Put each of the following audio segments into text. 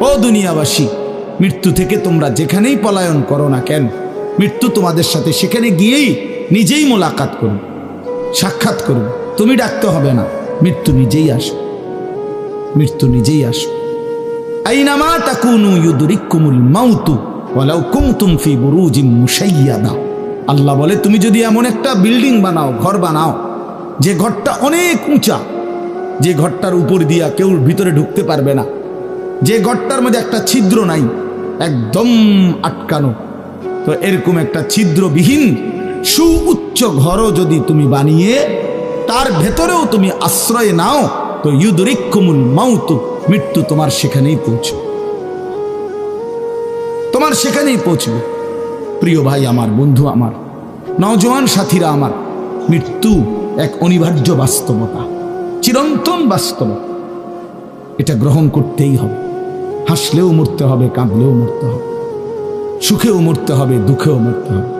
ও দুনিয়াবাসী, মৃত্যু থেকে তোমরা যেখানেই পলায়ন করো না কেন, মৃত্যু তোমাদের সাথে সেখানে গিয়েই নিজেই মোলাকাত করবে, সাক্ষাৎ করবে। তুমি ডাকতে হবে না, মৃত্যু নিজেই আসে, মৃত্যু নিজেই আসে। আইনামা তাকুনু ইউদরিকুমুল মাউতু ওয়ালাউ কুনতুম ফি বুরুজিম মুশাইয়াদা। আল্লাহ বলে, তুমি যদি এমন একটা বিল্ডিং বানাও, ঘর বানাও, যে ঘরটা অনেক উঁচা, যে ঘরটার উপর দিয়া কেউ ভিতরে ঢুকতে পারবে না, যে ঘরটার মধ্যে একটা ছিদ্র নাই, একদম আটকানো, তো এরকম একটা ছিদ্রবিহীন সুউচ্চ ঘরও যদি তুমি বানিয়ে তার ভেতরেও তুমি আশ্রয় নাও, তো ইউদরিকুমুল মাউতু, মৃত্যু তোমার সেখানেই পৌঁছবে, তোমার সেখানেই পৌঁছবে। প্রিয় ভাই আমার, বন্ধু আমার, নওজোয়ান সাথীরা আমার, মৃত্যু এক অনিবার্য বাস্তবতা, চিরন্তন বাস্তবতা। এটা গ্রহণ করতেই হবে। হাসলেও মরতে হবে, কাঁদলেও মরতে হবে, সুখেও মরতে হবে, দুঃখেও মরতে হবে।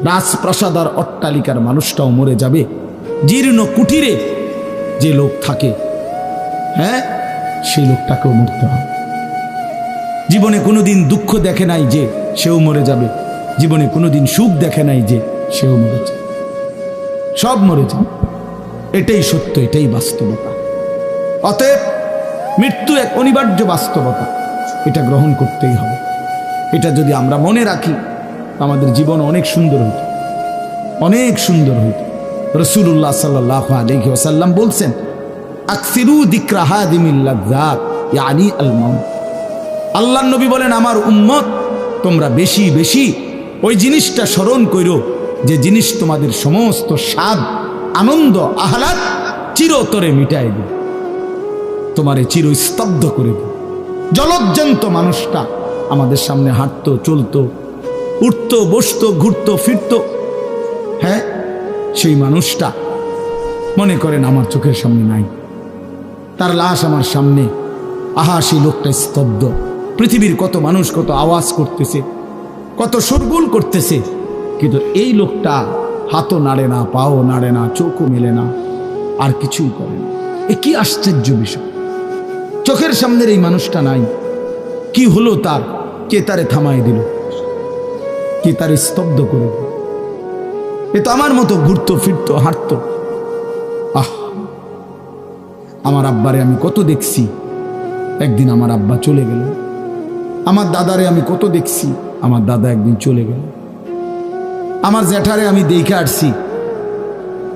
রাজপ্রাসাদ আর অট্টালিকার মানুষটাও মরে যাবে, জীর্ণ কুটিরে যে লোক থাকে, হ্যাঁ, সেই লোকটাকেও মরতে হবে। জীবনে কোনোদিন দুঃখ দেখে নাই যে সেও মরে যাবে, জীবনে কোনোদিন সুখ দেখে নাই যে সেও মরে যাবে, সব মরে যাবে। এটাই সত্য, এটাই বাস্তবতা। অতএব মৃত্যু এক অনিবার্য বাস্তবতা, এটা গ্রহণ করতেই হবে। এটা যদি আমরা মনে রাখি, আমাদের জীবন অনেক সুন্দর হইত, অনেক সুন্দর হইত। রাসূলুল্লাহ সাল্লাল্লাহু আলাইহি ওয়াসাল্লাম বলছেন, আকসিরু যিকরা হাদিমিল লাযযাত ইয়ানি আল মাউত। আল্লাহর নবী বলেন, আমার উম্মত, তোমরা বেশি বেশি ওই জিনিসটা স্মরণ করো যে জিনিস তোমাদের সমস্ত স্বাদ, আনন্দ, আহ্লাদ চিরতরে মিটাই দেবে, তোমারে চিরস্তব্ধ করে দেবে। জলজ্জান্ত মানুষটা আমাদের সামনে হাঁটতো, চলতো, উঠতো, বসতো, ঘুরতো, ফিরতো, হ্যাঁ, সেই মানুষটা মনে করেন আমার চোখের সামনে নাই, তার লাশ আমার সামনে, আহা সেই লোকটা স্তব্ধ। পৃথিবীর কত মানুষ কত আওয়াজ করতেছে, কত শোরগোল করতেছে, কিন্তু এই লোকটা হাতও নাড়ে না, পাও নাড়ে না, চোখও মেলে না, আর কিছুই করে না। এ কি আশ্চর্য বিষয়! চোখের সামনের এই মানুষটা নাই, কি হলো তার? কে তারে থামাই দিল? কে তারে স্তব্ধ করে দিল? এ তো আমার মতো ঘুরতো, ফিরতো, হাঁটতো। আহ, আমার আব্বারে আমি কত দেখছি, একদিন আমার আব্বা চলে গেল। আমার দাদারে আমি কত দেখছি, আমার দাদা একদিন চলে গেল। আমার জ্যাঠারে আমি দেখে আসছি,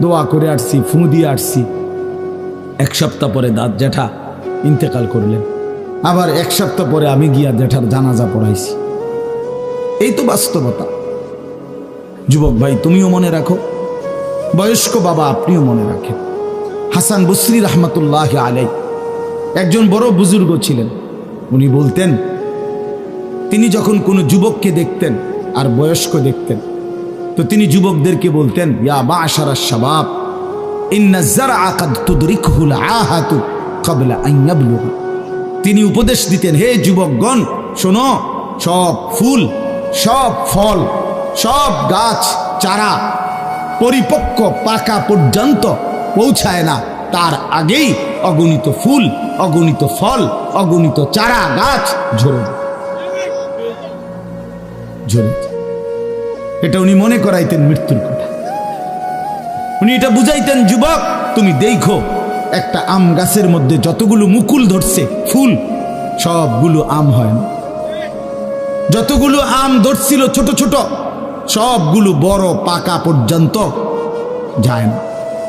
দোয়া করে আসছি, ফুঁ দিয়ে আসছি। এক সপ্তাহ পরে জ্যাঠা ইন্তেকাল করলেন, আবার এক সপ্তাহ পরে আমি গিয়া জ্যাঠার জানাজা পড়াইছি। এই তো বাস্তবতা। যুবক ভাই, তুমিও মনে রাখো, বয়স্ক বাবা আপনিও মনে রাখেন। হাসান বসরি রহমতুল্লাহ আলাইহি একজন বড় বুজুর্গ ছিলেন। উনি বলতেন, তিনি যখন কোনো যুবককে দেখতেন আর বয়স্ক দেখতেন, তো তিনি যুবকদেরকে বলতেন, ইয়া মা'শারাশ শাবাব ইন্না যারআ কাদ তুদরিকুহুল আহাতু ক্বাবলা আন ইয়াবলুগা। তিনি উপদেশ দিতেন, হে যুবকগণ শোনো, সব ফুল, সব ফল, সব গাছ চারা পরিপক্ক পাকা পর্যন্ত পৌঁছায় না, তার আগেই অগণিত ফুল, অগণিত ফল, অগণিত চারা গাছ ঝরে ঝরে। এটা উনি মনে করাইতেন মৃত্যুর কথা। উনি এটা বুঝাইতেন, যুবক তুমি দেখো, একটা আম গাছের মধ্যে যতগুলো মুকুল ধরছে ফুল, সবগুলো আম হয় না। যতগুলো আম ধরছিল ছোট ছোট, সবগুলো বড় পাকা পর্যন্ত যায় না,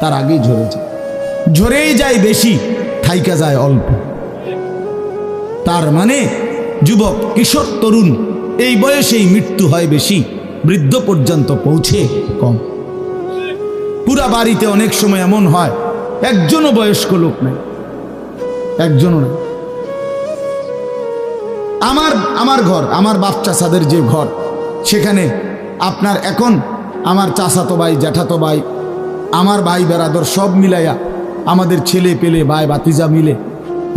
তার আগেই ঝরে যায়। ঝরেই যায় বেশি, থাইকা যায় অল্প। তার মানে যুবক, কিশোর, তরুণ এই বয়সেই মৃত্যু হয় বেশি, বৃদ্ধ পর্যন্ত পৌঁছে কম। পুরা বাড়িতে অনেক সময় এমন হয়, একজনও বয়স্ক লোক নাই, একজনও নাই। আমার ঘর, আমার বাপ চাচাদের যে ঘর, সেখানে আপনার এখন আমার চাচাতো ভাই, জ্যাঠাতো ভাই, আমার ভাই বেরাদর সব মিলাইয়া আমাদের ছেলে পেলে, ভাই ভাতিজা মিলে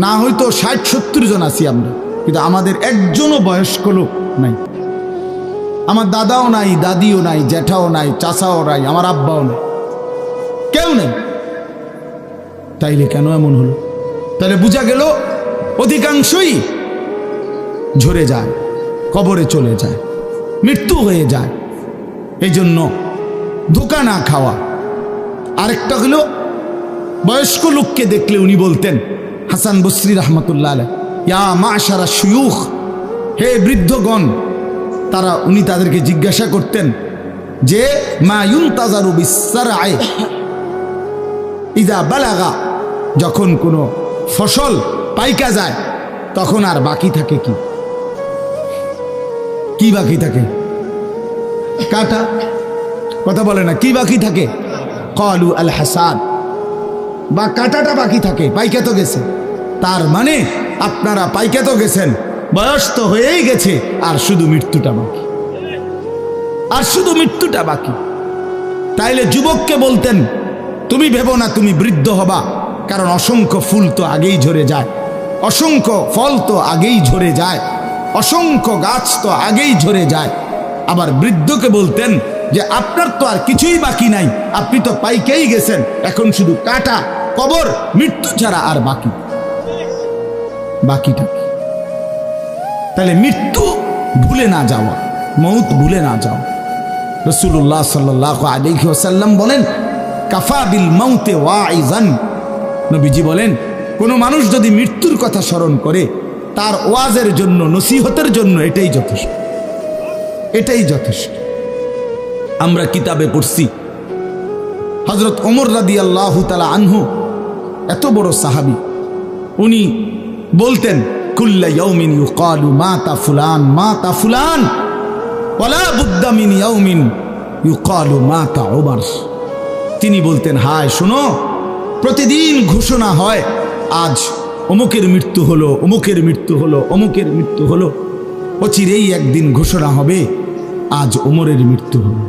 না হয়তো 60-70 জন আছি আমরা, কিন্তু আমাদের একজনও বয়স্ক লোক নাই। আমার দাদাও নাই, দাদিও নাই, জ্যাঠাও নাই, চাচাও নাই, আমার আব্বাও নাই, কেউ নেই। তাইলে কেন এমন হলো? তাহলে বোঝা গেল অধিকাংশই ঝরে যায়, কবরে চলে যায়, মৃত্যু হয়ে যায়। এই জন্য ধোঁকা না খাওয়া। আরেকটা হলো, বয়স্ক লোককে দেখলে উনি বলতেন, হাসান বসরি রহমতুল্লাহ আলাইহি, ইয়া মাশারা শুয়ুখ, হে বৃদ্ধগণ। উনি তাদেরকে জিজ্ঞাসা করতেন যে মা ইউনতাজারু বিসসারআই ইযা বালাগা, যখন কোনো ফসল পাইকা যায় তখন আর বাকি থাকে কি? কি বাকি থাকে? কাটা। কথা বলে না, কি বাকি থাকে? ক্বালু আল হাসাদ, বা কাটাটা বাকি থাকে, পাইকা তো গেছে। তার মানে আপনারা পাইকা তো গেছেন, বয়স তো হয়েই গেছে, আর শুধু মৃত্যুটা বাকি, আর শুধু মৃত্যুটা বাকি। তাইলে যুবককে বলতেন, তুমি ভেবো না তুমি বৃদ্ধ হবা, কারণ অসংখ্য ফুল তো আগেই ঝরে যায়, অসংখ্য ফল তো আগেই ঝরে যায়, অসংখ্য গাছ তো আগেই ঝরে যায়। আবার বৃদ্ধকে বলতেন যে আপনার তো আর কিছুই বাকি নাই, আপনি তো পাইকেই গেছেন, এখন শুধু কাটা, কবর, মৃত্যু ছাড়া আর বাকিটা কি? তাহলে মৃত্যু ভুলে না যাওয়া, মউত ভুলে না যাওয়া। রাসূলুল্লাহ সাল্লাল্লাহু আলাইহি ওয়াসাল্লাম বলেন, কাফা বিল মাউতে ওয়াইজান। নবীজি বলেন, কোনো মানুষ যদি মৃত্যুর কথা স্মরণ করে, তার ওয়াজের জন্য, নসিহতের জন্য এটাই যথেষ্ট, এটাই যথেষ্ট। আমরা কিতাবে পড়ছি, হযরত ওমর রাদিয়াল্লাহু তাআলা আনহু, এত বড় সাহাবী, উনি বলতেন, কুল্লা ইয়াউমিন ইউকালু মাতা ফুলান মাতা ফুলান ওয়ালা বুদ্দা মিন ইয়াউমিন ইউকালু মাতা ওমর। তিনি বলতেন, হায় শোনো, প্রতিদিন ঘোষণা হয় আজ অমুকের মৃত্যু হলো, অমুকের মৃত্যু হলো, অমুকের মৃত্যু হলো। অচিরেই একদিন ঘোষণা হবে আজ ওমরের মৃত্যু হলো,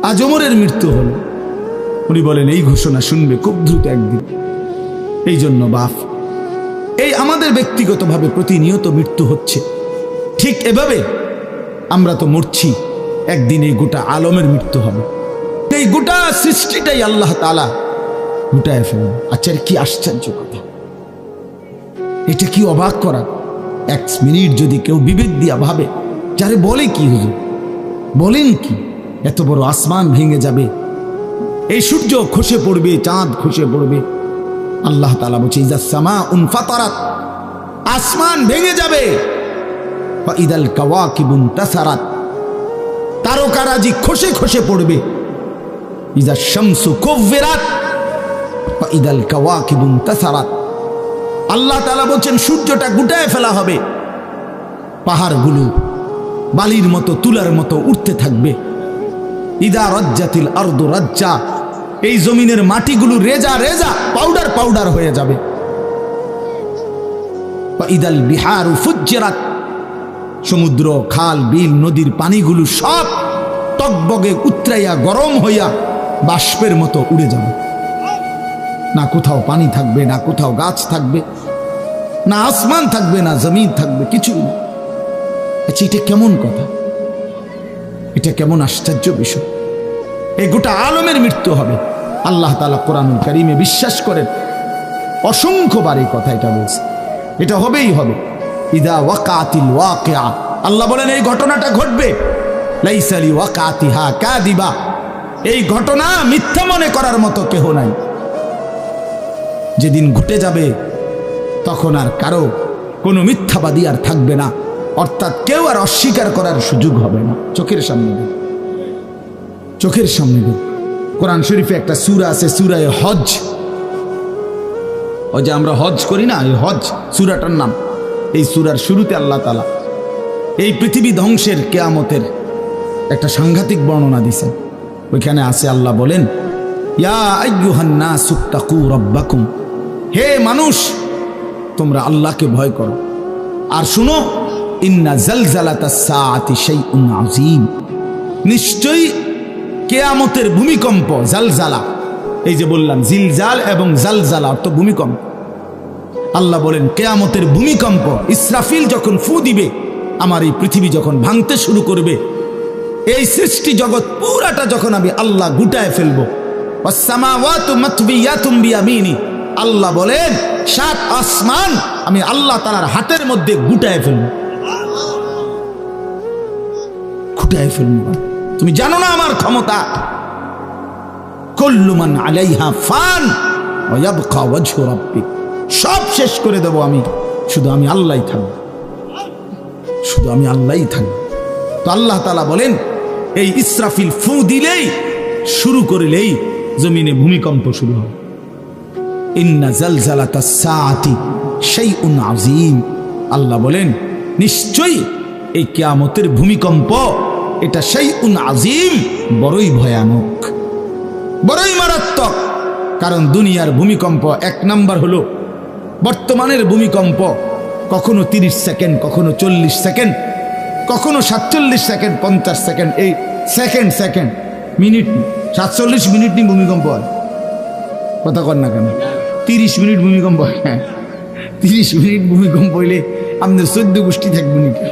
আজ ওমরের মৃত্যু হলো। উনি বলেন, এই ঘোষণা শুনবে খুব দ্রুত একদিন। এই জন্য বাপ, এই আমাদের ব্যক্তিগতভাবে প্রতিনিয়ত মৃত্যু হচ্ছে, ঠিক এভাবে আমরা তো মরছি, একদিন এই গোটা আলমের মৃত্যু হবে। এই গোটা সৃষ্টিটাই আল্লাহ তাআলা গুটায় ফেলেন। আচ্ছা, কি আশ্চর্য কথা, এটা কি অবাক করা। এক মিনিট যদি কেউ বিবেক দিয়া ভাবে, যারে বলে কি হুজুর, বলেন কি, এত বড় আসমান ভেঙে যাবে, এই সূর্য খসে পড়বে, চাঁদ খসে পড়বে। আল্লাহ তাআলা বলছে, ইযা সামাউন ফাতারাত, আসমান ভেঙে যাবে, ওয়া ইদাল কাওয়াকিবুন তাসারাত, তারকারাজি খসে খসে পড়বে, ইযা শামসু কুব্বিরাত ওয়া ইদাল কাওয়াকিবুন তাসারাত। আল্লাহ তাআলা বলছেন, সূর্যটা গুটায় ফেলা হবে, পাহাড়গুলো বালির মতো, তুলার মতো উঠতে থাকবে। ইদা রাজ্জাতিল আরদু রাজ্জা, এই জমিনের মাটিগুলো রেজা রেজা, পাউডার পাউডার হয়ে যাবে। ওয়া ইদাল বিহারু ফুজ্জিরাত, সমুদ্র, খাল, বিল, নদীর পানিগুলো সব টকবগে উতরাইয়া গরম হইয়া বাষ্পের মতো উড়ে যাবে। না কোথাও পানি থাকবে, না কোথাও গাছ থাকবে, না আসমান থাকবে, না জমিন থাকবে, কিছুই না। আচ্ছা, এটা কেমন কথা, এটা কেমন আশ্চর্য বিষয়। এই গোটা আলমের মৃত্যু হবে। আল্লাহ তাআলা কোরআনুল কারীমে বিশ্বাস করেন, অসংখ্যবার এই কথা এটা বলছে, এটা হবেই হবে। ইদা ওয়াকাতিল ওয়াকিআ, আল্লাহ বলেন এই ঘটনাটা ঘটবে। লাইসা লি ওয়াকাতিহা কাযিবা, এই ঘটনা মিথ্যা মনে করার মতো কেহ নাই। যেদিন ঘটে যাবে তখন আর কারো কোনো মিথ্যাবাদী আর থাকবে না, অর্থাৎ কেউ আর অস্বীকার করার সুযোগ হবে না। চোখের সামনে দিন, চোখের সামনে দিন। কোরআন শরীফে একটা সূরা আছে, সূরা হজ। ওই যে আমরা হজ করি না, এই হজ সূরাটার নাম। এই সূরার শুরুতে আল্লাহ তাআলা এই পৃথিবী ধ্বংসের, কিয়ামতের একটা সাংঘাতিক বর্ণনা দিয়েছেন। ওইখানে আছে, আল্লাহ বলেন, ইয়া আইয়ুহান নাসু তাকু রাব্বাকুম, হে মানুষ তোমরা আল্লাহকে ভয় করো। আর শুনো, ইন্না জালজালাতাস সাআতি শাইউন আযীম, নিশ্চয়ই কিয়ামতের ভূমিকম্প, জালজালা, এই যে বললাম জিলজাল এবং জালজালা অর্থ ভূমিকম্প। আল্লাহ বলেন কিয়ামতের ভূমিকম্প, ইসরাফিল যখন ফু দিবে, আমার এই পৃথিবী যখন ভাঙতে শুরু করবে, এই সৃষ্টি জগৎ পুরাটা যখন আমি আল্লাহ গুটায় ফেলবো, ওয়াস সামাওয়াতু মাতবিয়াতুম বিয়ামিনি, আল্লাহ বলেন 7 আসমান আমি আল্লাহ তাআলার হাতের মধ্যে গুটায় ফেলবো, গুটায় ফেলবো। তুমি জানো না আমার ক্ষমতা। কুল্লু মান আলাইহা ফান ওয়া ইয়াবকা ওয়াজহু রাব্বিক, সব শেষ করে দেব আমি, শুধু আমি আল্লাহই থাকব, শুধু আমি আল্লাহই থাকব। তো আল্লাহ তাআলা বলেন এই ইসরাফিল ফু দিলেই, শুরু করলেই জমিনে ভূমিকম্প শুরু হবে। ইন্না জালজালাতাস সাআতি শাইউন আযীম, আল্লাহ বলেন নিশ্চয়ই এই কিয়ামতের ভূমিকম্প এটা শাইউন আযীম, বড়ই ভয়ানক, বড়ই মারাত্মক। কারণ দুনিয়ার ভূমিকম্প 1 নাম্বার হলো বর্তমানের ভূমিকম্প কখনো 30 সেকেন্ড, কখনো 40 সেকেন্ড, কখনো 47 সেকেন্ড, 50 সেকেন্ড, এই সেকেন্ড সেকেন্ড মিনিট 47 মিনিট নি ভূমিকম্প হয়। কথা কর না কেন? 30 মিনিট ভূমিকম্প হয়। 30 মিনিট ভূমিকম্প হইলে আমাদের 14 গোষ্ঠী থাকবে নাকি?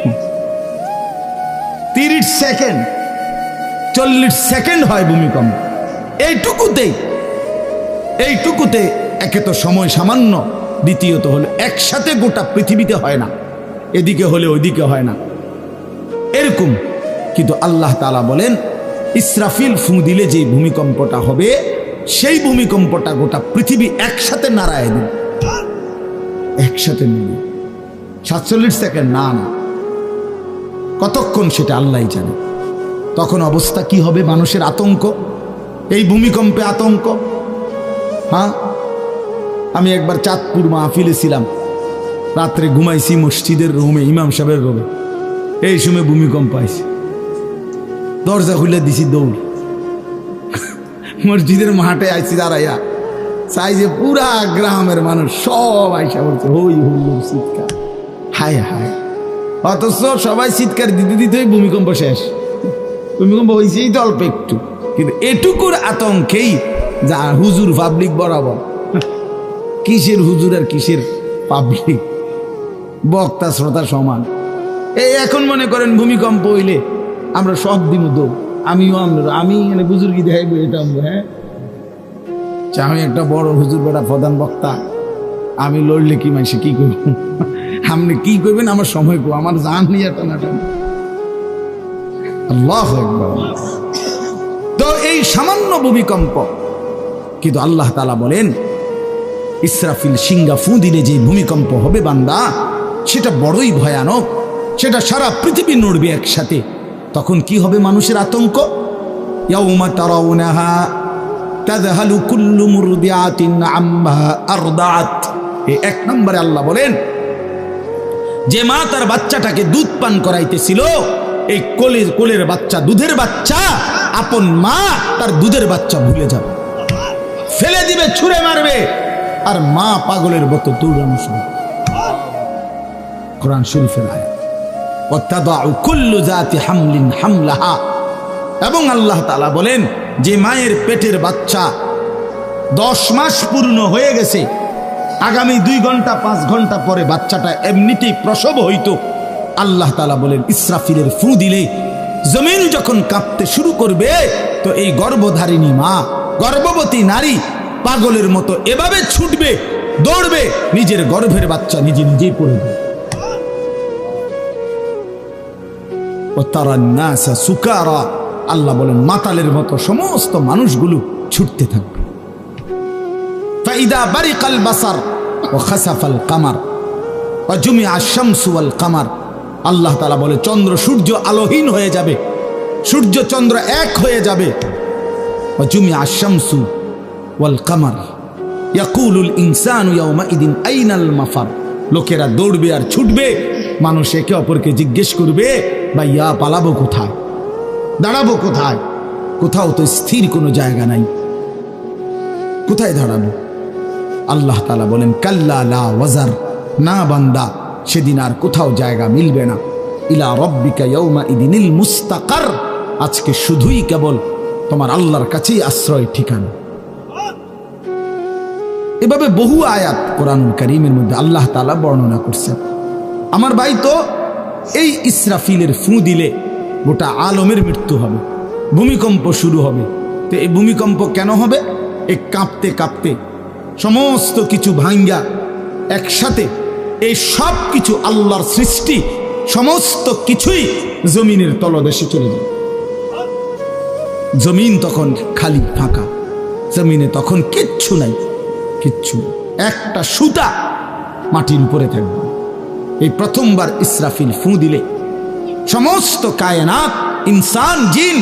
30 সেকেন্ড 40 সেকেন্ড হয় ভূমিকম্প। এইটুকুতে একে তো সময় সামান্য, দ্বিতীয়ত হলো একসাথে গোটা পৃথিবীতে হয় না, এদিকে হলে ওইদিকে হয় না এরকম। কিন্তু আল্লাহ তাআলা বলেন ইসরাফিল ফু দিলে যে ভূমিকম্পটা হবে, সেই ভূমিকম্পটা গোটা পৃথিবী একসাথে নাড়ায় দেবে, একসাথে নেবে। 47 সেকেন্ড না, কতক্ষণ সেটা আল্লাহই জানে। তখন অবস্থা কি হবে? মানুষের আতঙ্ক, এই ভূমিকম্পে আতঙ্ক। হ্যাঁ, আমি একবার চাঁদপুর মাহফিলে ছিলাম, রাত্রে ঘুমাইছি মসজিদের রুমে, ইমাম সাহেবের রুমে। এই সময় ভূমিকম্প আইছে, দরজা খুলে দিছি দৌড়, মসজিদের মাঠে আইছি দাঁড়াইয়া, চাই যে পুরা গ্রামের মানুষ সব আইসা বলছে হই হুল্লোড় চিৎকার, হায় হায়। অথচ সবাই চিৎকার দিতে দিতে ভূমিকম্প শেষ। ভূমিকম্প হয়েছেই তো অল্প একটু, কিন্তু এটুকুর আতঙ্কেই যা হুজুর পাবলিক বরাবর। কিসের হুজুর আর কিসের পাবলিক, বক্তা শ্রোতা সমান। এই এখন মনে করেন ভূমিকম্প হইলে আমরা সব দিন দৌড়, আমিও আমি এখানে বুজুর্গি দেখাইব এটা। হ্যাঁ, আমি একটা বড় হুজুর, বড় প্রধান বক্তা, আমি লড়লে কি মাইসে কি করব? আপনি কি করবেন? আমার সময় কো, আমার জান নিয়ে টানাটানি। আল্লাহু আকবার। তো এই সামান্য ভূমিকম্প, কিন্তু আল্লাহ তাআলা বলেন ইসরাফিল সিংহা ফু দিলে যে ভূমিকম্প হবে বান্দা, সেটা বড়ই ভয়ানক, সেটা সারা পৃথিবী নড়বে একসাথে। তখন কি হবে? মানুষের আতঙ্ক। ইয়াউমা তারাউনাহা তাযহালু কুল্লু মুরদিআতিন আম্মা আরদাআত। এই 1 নম্বরে আল্লাহ বলেন যে মা তার বাচ্চাটাকে দুধ পান করাইতেছিল, এই কোলের বাচ্চা, দুধের বাচ্চা, আপন মা তার দুধের বাচ্চা ভুলে যাবে, ফেলে দিবে, ছুঁড়ে মারবে, আর মা পাগলের মতো দৌড়ানো শুরু। কোরআন শরীফের আয়াত। ওয়াতাদাউ কুল্লু যাতি হামলিন হামলাহা। এবং আল্লাহ তাআলা বলেন যে মায়ের পেটের বাচ্চা 10 মাস পূর্ণ হয়ে গেছে, আগামী 2 ঘন্টা 5 ঘন্টা পরে বাচ্চাটা এমনিতেই প্রসব হইতো। আল্লাহ তাআলা বলেন ইসরাফিলের ফু দিলে জমিন যখন কাঁপতে শুরু করবে, তো এই গর্ভধারিণী মা, গর্ভবতী নারী পাগলের মতো এভাবে ছুটবে, দৌড়বে, নিজের গর্ভের বাচ্চা নিজে নিজেই পড়ে যাবে। ওয়াতারান্নাসা সুকারা, আল্লাহ বলেন মাতালের মতো সমস্ত মানুষগুলো ছুটতে থাকবে। ফাইদা বারিকাল বাসার ওয়া খাসাফাল কামার ওয়া জুমিআ আশ-শামসু ওয়াল কামার। আল্লাহ তাআলা বলে চন্দ্র সূর্য আলোহীন হয়ে যাবে, সূর্য চন্দ্র এক হয়ে যাবে। ওয়া জুমিআ আশ-শামসু ওয়াল কামার ইয়াকুলুল ইনসানু ইয়াওমাইদিন আইনাল মাফার। লোকেরা দৌড়বে আর ছুটবে, মানুষ একে অপরকে জিজ্ঞেস করবে ভাইয়া পালাবো কোথায়, দাঁড়াবো কোথায়? কোথাও তো স্থির কোনো জায়গা নাই, কোথায় দাঁড়াবো? আল্লাহ তাআলা বলেন কাল্লা লা ওয়াজার, না বান্দা, সেদিন আর কোথাও জায়গা মিলবে না। ইলা রাব্বিকা ইয়াওমাইদিনিল মুস্তাকার, আজকে শুধুই কেবল তোমার আল্লাহর কাছেই আশ্রয় ঠিকানা। এভাবে বহু আয়াত কোরআনুল কারীমের মধ্যে আল্লাহ তাআলা বর্ণনা করছেন। আমার ভাই, তো এই ইসরাফিলের ফু দিলে গোটা আলমের মৃত্যু হবে, ভূমিকম্প শুরু হবে। তো এই ভূমিকম্প কেন হবে? এই কাঁপতে কাঁপতে সমস্ত কিছু ভাঙ্গা একসাথে এই সব কিছু আল্লাহর সৃষ্টি সমস্ত কিছুই জমিনের তলদেশে চলে যায়। জমিন তখন খালি ফাঁকা, জমিনে তখন কিচ্ছু নাই, কিচ্ছু একটা সুতা মাটির উপরে থাকবে। এই প্রথমবার ইসরাফিল ফু দিলে সমস্ত কায়নাত, ইনসান, জিন,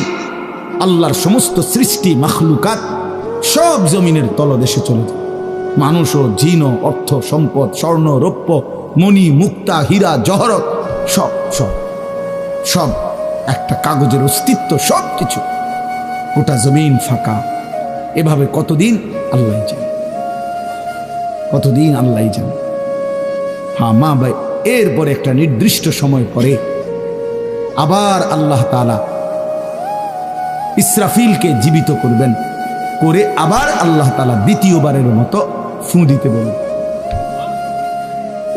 আল্লাহর সমস্ত সৃষ্টি মাখলুকাত সব জমিনের তলদেশে চলে যায়। মানুষও, জিনও, অর্থ সম্পদ, স্বর্ণ, রৌপ্য, মণি, মুক্তা, হীরা, জহরত সব সব সব একটা কাগজের অস্তিত্ব, সব কিছু, গোটা জমিন ফাঁকা। এভাবে কতদিন আল্লাহ জানে, কতদিন আল্লাহ জানে। হ্যাঁ মা ভাই, এরপরে একটা নির্দিষ্ট সময় পরে আবার আল্লাহ তাআলা ইসরাফিলকে জীবিত করবেন, করে আবার আল্লাহ তাআলা দ্বিতীয়বারের মতো ফু দিতে বলবেন।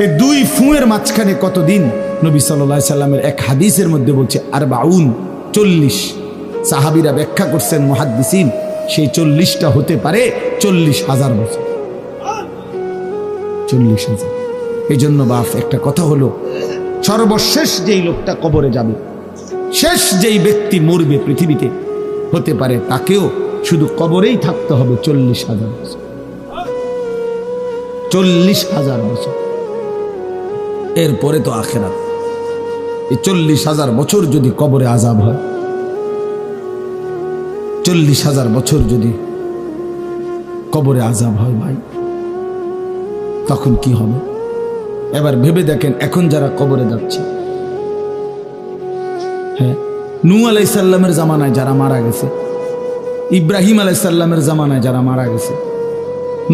এই দুই ফুঁয়ের মাঝখানে কতদিন? নবী সাল্লাল্লাহু আলাইহি সাল্লামের এক হাদিসের মধ্যে বলছে 40। সাহাবীরা ব্যাখ্যা করছেন, মুহাদ্দিসিন, সেই 40টা হতে পারে 40,000 বছর। 40,000। এই জন্য বাপ একটা কথা হলো, সর্বশেষ যেই লোকটা কবরে যাবে, শেষ যেই ব্যক্তি মরবে পৃথিবীতে, হতে পারে তাকেও শুধু কবরেই থাকতে হবে 40,000 বছর। 40,000 বছর। এরপরে তো আখিরাত। এই 40,000 বছর যদি কবরে আযাব হয়, 40,000 বছর যদি কবরে আযাব হয় ভাই, তখন কি হবে? এবার ভেবে দেখেন, এখন যারা কবরে যাচ্ছে, হ্যাঁ, নূহ আলাইহিস সালামের জামানায় যারা মারা গেছে, ইব্রাহিম আলাইহিস সালামের জামানায় যারা মারা গেছে,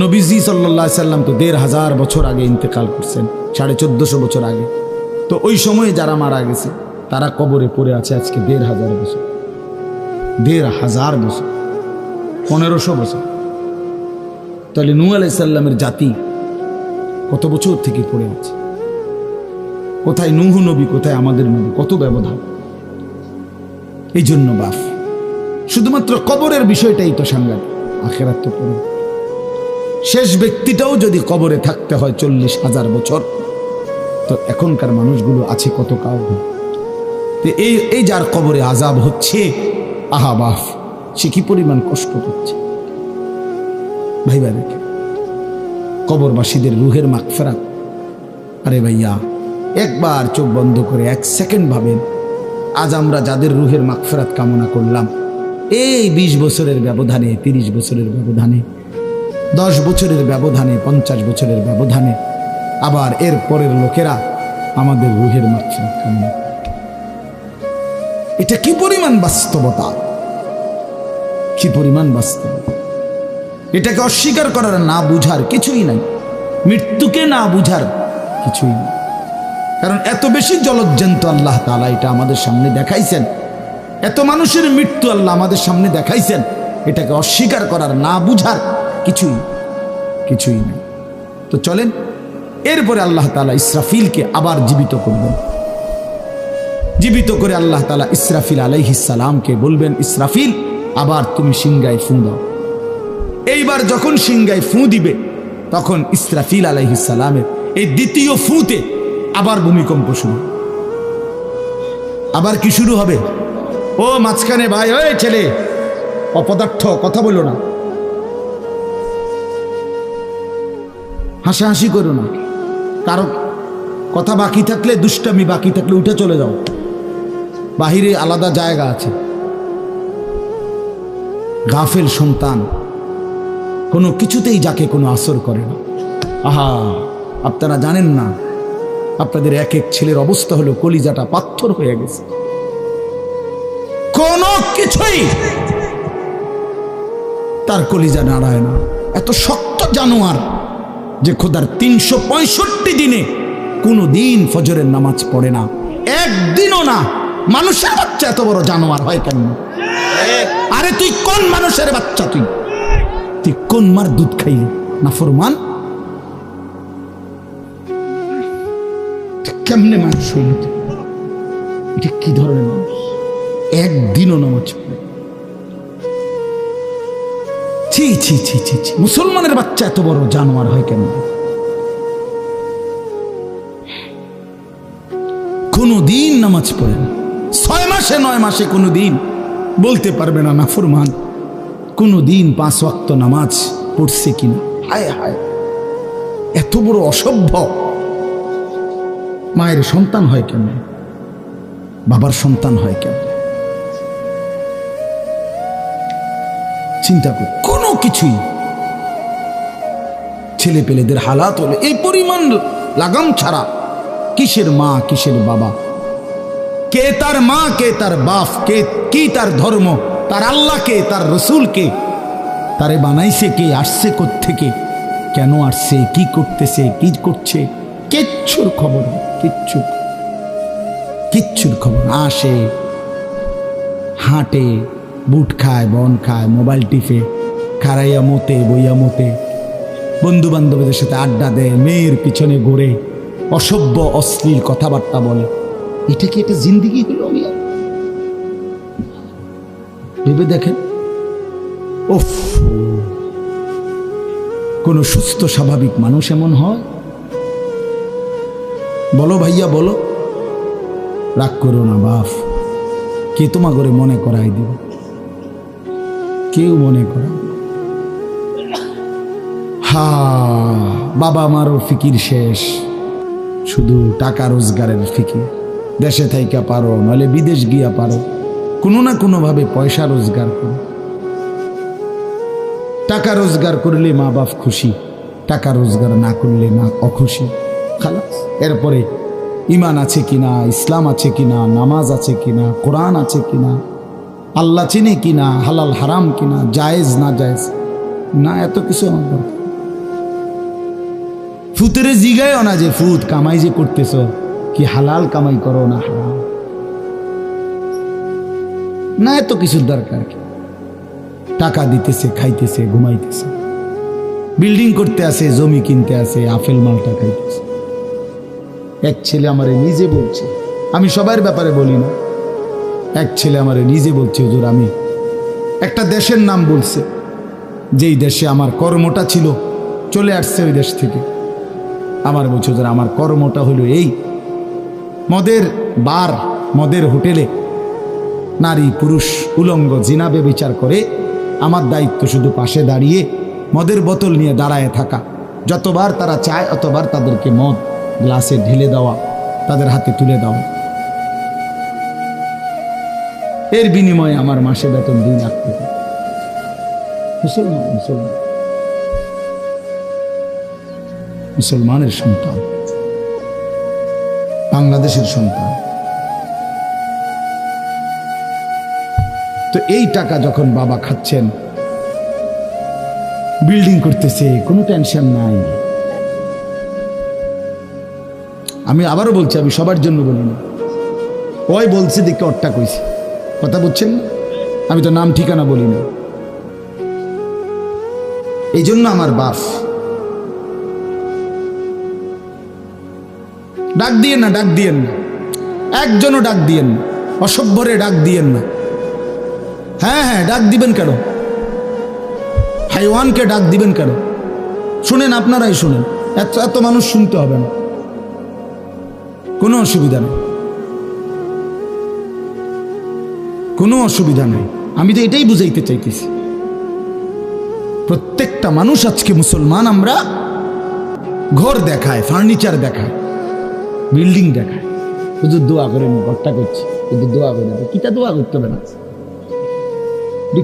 নবীজি সাল্লাল্লাহু আলাইহি সাল্লাম তো 1,500 বছর আগে ইন্তেকাল করছেন, 1450 বছর আগে। তো ওই সময়ে যারা মারা গেছে তারা কবরে পড়ে আছে আজকে 1,500 বছর, 1,500 বছর, 1500 বছর। তাহলে নূহ আলাইহিস সালামের জাতি কত বছর থেকে পড়ে আছে? কোথায় নূহ নবী, কোথায় আমাদের নবী? কত ব্যবধান! এই জন্য বাপ, শুধুমাত্র কবরের বিষয়টাই তো সাংঘাতিক, আখিরাত তো পড়ে। শেষ ব্যক্তিটাও যদি কবরে থাকতে হয় 40,000 বছর, তো এখনকার মানুষগুলো আছে কত কাউ। এই যার কবরে আযাব হচ্ছে, আহা বাপ, সে কি পরিমাণ কষ্ট পাচ্ছে ভাইবা। দেখে কবরবাসীদের রুহের মাগফিরাত। আরে ভাইয়া, একবার চোখ বন্ধ করে 1 সেকেন্ড ভাবেন, আজ আমরা যাদের রুহের মাগফিরাত কামনা করলাম, এই 20 বছরের ব্যবধানে, 30 বছরের ব্যবধানে, 10 বছরের ব্যবধানে, 50 বছরের ব্যবধানে আবার এর পরের লোকেরা আমাদের রুহের মাগফিরাত কামনা। এটা কি পরিমাণ বাস্তবতা, কি পরিমাণ বাস্তবতা! এটাকে অস্বীকার করার, না বুঝার কিছুই নাই, মৃত্যুকে না বুঝার কিছুই নেই। কারণ এত বেশি জলজ্জান্ত আল্লাহ তাআলা এটা আমাদের সামনে দেখাইছেন, এত মানুষের মৃত্যু আল্লাহ আমাদের সামনে দেখাইছেন, এটাকে অস্বীকার করার, না বুঝার কিছুই নেই। তো চলেন, এরপরে আল্লাহ তাআলা ইসরাফিলকে আবার জীবিত করবেন। জীবিত করে আল্লাহ তাআলা ইসরাফিল আলাইহিস সালামকে বলবেন, ইসরাফিল, আবার তুমি সিংহায় ফু দাও। এইবার যখন সিংহায় ফু দিবে, তখন ইসরাফিল আলাইহিস সালামের এই দ্বিতীয় ফুতে আবার ভূমিকম্প শুরু। আবার কি শুরু হবে? ও মাঝখানে ভাই, ওই ছেলে অপদার্থ, কথা বলো না, হাসাহাসি করো না, কারো কথা বাকি থাকলে, দুষ্টামি বাকি থাকলে উঠে চলে যাও, বাহিরে আলাদা জায়গা আছে। গাফেল সন্তান কোনো কিছুতেই যাকে কোনো আসর করে না। আহা, আপনারা জানেন না, আপনাদের এক এক ছেলের অবস্থা হলো কলিজাটা পাথর হয়ে গেছে, কোনো কিছুই তার কলিজা নাড়ায় না। এত শক্ত জানোয়ার যে খোদার 365 দিনে কোনো দিন ফজরের নামাজ পড়ে না, একদিনও না। মানুষের বাচ্চা এত বড় জানোয়ার হয় কেন? আরে তুই কোন মানুষের বাচ্চা? তুই কোন মার দুধ খাইলি? নাফরমান, কেমনে মানুষ হইল? এটা কি ধরনের মানুষ? একদিনও নামাজ পড়ে। ছি ছি ছি ছি ছি, মুসলমানের বাচ্চা এত বড় জানোয়ার হয় কেন? কোনদিন নামাজ পড়ে না, 6 মাসে 9 মাসে কোনদিন বলতে পারবে না নাফরমান। কোনদিন 5 ওয়াক্ত নামাজ পড়ছে কিনা। হায় হায়, এত বড় অসভ্য। মায়ের সন্তান হয় কেন? বাবার সন্তান হয় কেন? চিন্তা কর। কোনো কিছুই ছেলে পেলেদের হালাত হলে এই পরিমাণ লাগাম ছাড়া, কিসের মা কিসের বাবা, কে তার মা কে তার বাপ, কে কি তার ধর্ম, তার আল্লাহ কে, তার রসুল কে, তারে বানাইছে কে, আসছে কোত্থেকে, কেন আসছে, কি করতেছে, কি করছে, কিচ্ছুর খবর, কিচ্ছুর খবর। আসে, হাঁটে, বুট খায়, বন খায়, মোবাইল টিপে, খারাইয়া মতে, বইয়া মতে, বন্ধু বান্ধবদের সাথে আড্ডা দেয়, মেয়ের পিছনে ঘুরে, অসভ্য অশ্লীল কথাবার্তা বলে। এটা কি একটা জিন্দিগি হলো? ভেবে দেখেন। উফ, কোন সুস্থ স্বাভাবিক মানুষ এমন হয়? বলো ভাইয়া বলো। রাগ করো না বাপ, কে তোমা করে মনে করাই দিব? কেউ মনে করাই। হা, বাবা আমারও ফিকির শেষ, শুধু টাকা রোজগারের ফিকির। দেশে থাইকা পারো, নাহলে বিদেশ গিয়া পারো, কোনো না কোনো ভাবে পয়সা রোজগার করো। টাকা রোজগার করলে মা বাপ খুশি, টাকা রোজগার না করলে না অখুশি। খালাস। এরপরে ইমান আছে কিনা, ইসলাম আছে কিনা, নামাজ আছে কিনা, কোরআন আছে কিনা, আল্লাহ চিনে কিনা, হালাল হারাম কিনা, জায়েজ না জায়েজ না, এত কিছু আমার দরকার। ফুতের জিগায়ও না যে ফুত কামাই যে করতেছ, কি হালাল কামাই করো না হারাম, না এত কিছুর দরকার কি? টাকা দিতেছে, খাইতেছে, ঘুমাইতেছে, বিল্ডিং করতে আসে, জমি কিনতে আসে, আপেল মালটা খাইতেছে। এক ছেলে আমারে নিজে বলছে, আমি সবার ব্যাপারে বলি না, এক ছেলে আমারে নিজে বলছে, হুজুর আমি একটা দেশের নাম বলছে, যেই দেশে আমার কর্মটা ছিল, চলে আসছে ওই দেশ থেকে। আমার বলছে, হুজুর আমার কর্মটা হলো এই, মদের বার, মদের হোটেলে নারী পুরুষ উলঙ্গ জিনাবে বিচার করে, আমার দায়িত্ব শুধু পাশে দাঁড়িয়ে মদের বোতল নিয়ে দাঁড়ায় থাকা, যতবার তারা চায় অতবার তাদেরকে মদ গ্লাসে ঢেলে দেওয়া, তাদের হাতে তুলে দেওয়া। এর বিনিময়ে আমার মাসে বেতন 2 লাখ টাকা। মুসলমান, মুসলমান, মুসলমানের সন্তান, বাংলাদেশের সন্তান। তো এই টাকা যখন বাবা খাচ্ছেন, বিল্ডিং করতেছে, কোনো টেনশন নাই। আমি আবারও বলছি, আমি সবার জন্য বলি না, ওই বলছে দেখে অট্টা কইছে, কথা বুঝছেন না? আমি তো নাম ঠিকানা বলি না। এই জন্য আমার বাপ, ডাক দিয়েন না, ডাক দিয়েন না, একজনও ডাক দিয়েন না, অসভ্যরে ডাক দিয়েন না। হ্যাঁ হ্যাঁ, ডাক দিবেন কেন? হাইওয়ানকে ডাক দিবেন কেন? শুনেন, আপনারাই শুনেন, এত এত মানুষ শুনতে হবে না, কোনো অসুবিধা নেই, কোনো অসুবিধা নেই। আমি তো এটাই বুঝাইতে চাইতেছি, প্রত্যেকটা মানুষ আজকে মুসলমান। আমরা ঘর দেখায়, ফার্নিচার দেখায়, বিল্ডিং দেখায়, শুধু দোয়া করে ঘরটা করছি, শুধু দোয়া করে। কিতা দোয়া করতে হবে না?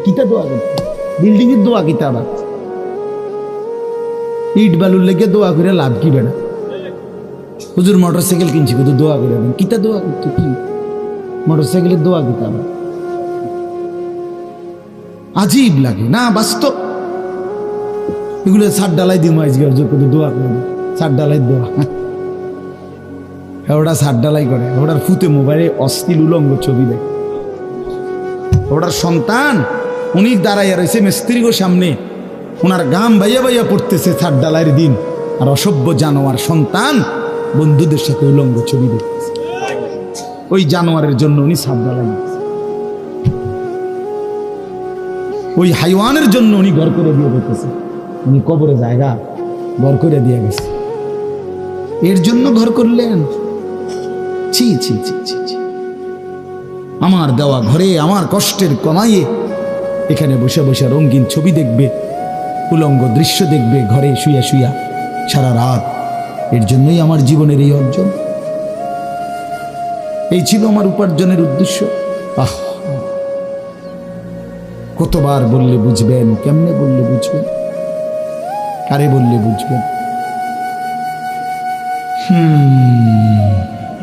কিতা দোয়া করতে? বিল্ডিং এর দোয়া কিতা? আবার ইট বালুর লেগে দোয়া করে লাভ কি বেড়া? হুজুর মোটরসাইকেল কিনছি, শুধু দোয়া করে দেন। কিতা দোয়া করতে? কি মোটরসাইকেলের দোয়া কিতা? আবার আজীব লাগে না? বাস্তব এগুলো ছাদ ডালাই দিই মাইজ গে, শুধু দোয়া করে দেন, ছাদ ডালাই দোয়া। ওটা ছাদ ডালাই করে, ওটার ফুতে মোবাইলে অশ্লীল উলঙ্গ ছবি দেয়। ওটার সন্তান উনি দাঁড়াইয়া রয়েছে মিস্ত্রিগো সামনে, ওনার গাম বাইয়া বাইয়া পড়তেছে ছাদ ডালাইয়ের দিন, আর অসভ্য জানোয়ার সন্তান বন্ধুদের সাথে উলঙ্গ ছবি দেখতেছে। ওই জানোয়ারের জন্য উনি ছাদ ডালাই। ওই হাইওয়ানের জন্য উনি ঘর করে দিয়ে গেছে, উনি কবরে জায়গা ঘর করে দিয়ে গেছে, এর জন্য ঘর করলেন। ছি ছি ছি ছি ছি। আমার দেওয়া ঘরে আমার কষ্টের কমাইয়ে এখানে বসে বসে রঙিন ছবি দেখবে, উলঙ্গ দৃশ্য দেখবে ঘরে শুয়া শুয়া সারা রাত। এর জন্যই আমার জীবনের এই অর্জন, এই ছিল আমার উপার্জনের উদ্দেশ্য। আহ, কতবার বললে বুঝবেন, কেমনে বললে বুঝবেন, কারে বললে বুঝবেন?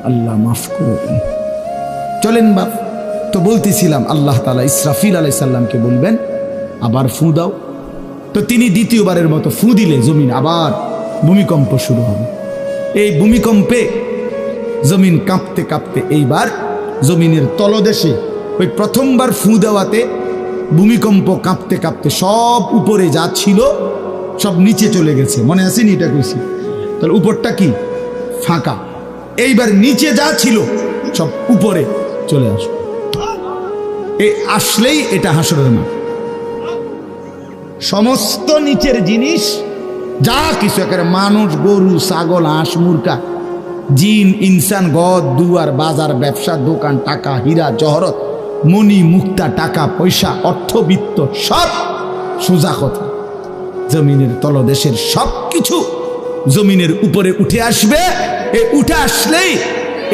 আল্লাহ মাফ করে দেন। চলেন বাপ, তো বলতেছিলাম আল্লাহ তাআলা ইসরাফিল আলাইহিস সালামকে বলবেন আবার ফু দাও। তো তিনি দ্বিতীয়বারের মতো ফু দিলে জমিন আবার ভূমিকম্প শুরু হবে। এই ভূমিকম্পে জমিন কাঁপতে কাঁপতে এইবার জমিনের তলদেশে ওই প্রথমবার ফু দেওয়াতে ভূমিকম্প কাঁপতে কাঁপতে সব উপরে যা ছিল সব নিচে চলে গেছে। মনে আসেনি এটা কইছি? তাহলে উপরটা কি? ফাঁকা। এইবার নিচে যা ছিল সব উপরে চলে আসবে। এই আসলেই এটা হাসরের মাঠ। সমস্ত নিচের জিনিস যা কিছু, একেবারে মানুষ, গরু, ছাগল, হাঁস, মুরগা, জিন, ইনসান, গদ, দুয়ার, বাজার, ব্যবসা, দোকান, টাকা, হীরা, জহরত, মণি, মুক্তা, টাকা পয়সা, অর্থবিত্ত, সব সোজা কথা জমিনের তলদেশের সব কিছু জমিনের উপরে উঠে আসবে। উঠে আসলেই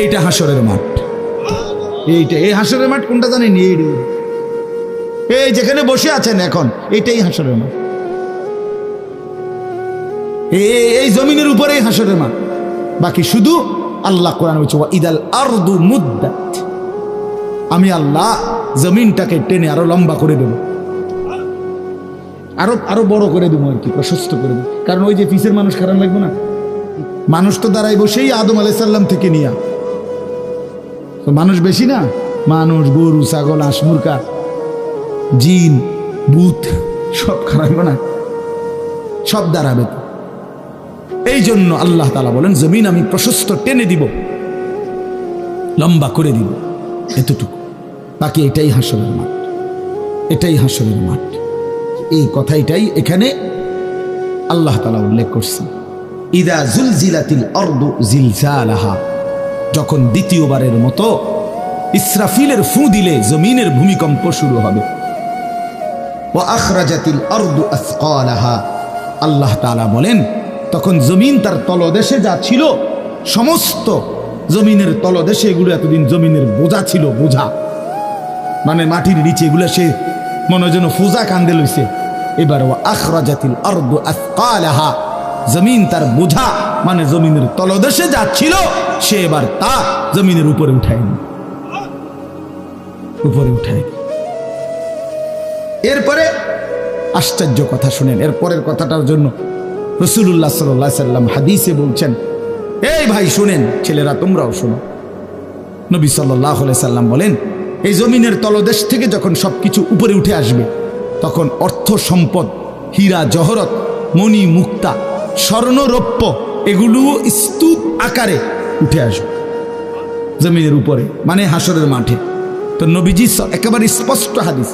এইটা হাসরের মাঠ। এইটা, এই হাসরের মাঠ কোনটা জানেন? এই যেখানে বসে আছেন এখন, এইটাই হাসরের মাঠ। এই জমিনের উপরেই হাসরের মাঠ। বাকি শুধু আল্লাহ কোরআন বলছে ইদাল আরদু মুদ্দাত, আমি আল্লাহ জমিনটাকে টেনে আরো লম্বা করে দেব, আরো বড় করে দেবো আর কি, প্রশস্ত করে দেবো। কারণ ওই যে পিসের মানুষ খারাপ লাগবে না? মানুষ তো দাঁড়াই বসেই আদম আলাইহিস সালাম থেকে নিয়া, তো মানুষ বেশি না? মানুষ, গরু, ছাগল, হাঁস, মুরগা, জিন, ভূত সব খারাপ না? সব দাঁড়াবে তো। এই জন্য আল্লাহ তাআলা বলেন জমিন আমি প্রশস্ত টেনে দিব, লম্বা করে দিব, এতটুকু। বাকি এটাই হাসরের মাঠ, এটাই হাসরের মাঠ। এই কথাটাই এখানে আল্লাহ তাআলা উল্লেখ করছেন। ইদা জুলজিলাতিল আরদু জিলজালাহা, যখন দ্বিতীয়বারের মতো ইসরাফিলের ফু দিলে জমিনের ভূমিকম্প শুরু হবে। ওয়া আখরাজাতিল আরদু আসকালাহা, আল্লাহ তাআলা বলেন তখন জমিন তার তলদেশে যা ছিল সমস্ত জমিনের তলদেশে, এগুলো এতদিন জমিনের বোঝা ছিল, বোঝা মানে মাটির নিচে, এগুলো সে মনে যেন ফুজা কান্দে লইছে। এবার ওয়া আখরাজাতিল আরদু আসকালাহা, জমিন তার বোঝা মানে জমিনের তলদেশে যা ছিল সে এবার তা জমিনের উপরে উঠায়, উপরে উঠায়। এরপরে আশ্চর্য কথা শুনেন, এরপরের কথাটার জন্য রাসূলুল্লাহ সাল্লাল্লাহু আলাইহি সাল্লাম হাদিসে বলছেন, এই ভাই শুনেন, ছেলেরা তোমরাও শোনো। নবী সাল্লাল্লাহু আলাইহি সাল্লাম বলেন এই জমিনের তলদেশ থেকে যখন সবকিছু উপরে উঠে আসবে তখন অর্থ সম্পদ, হীরা জহরত, মণি মুক্তা, স্বর্ণ রৌপ্য, এগুলো স্তূপ আকারে উঠে আসবে জমিনের উপরে, মানে হাসরের মাঠে। তো নবীজি একেবারে স্পষ্ট হাদিস,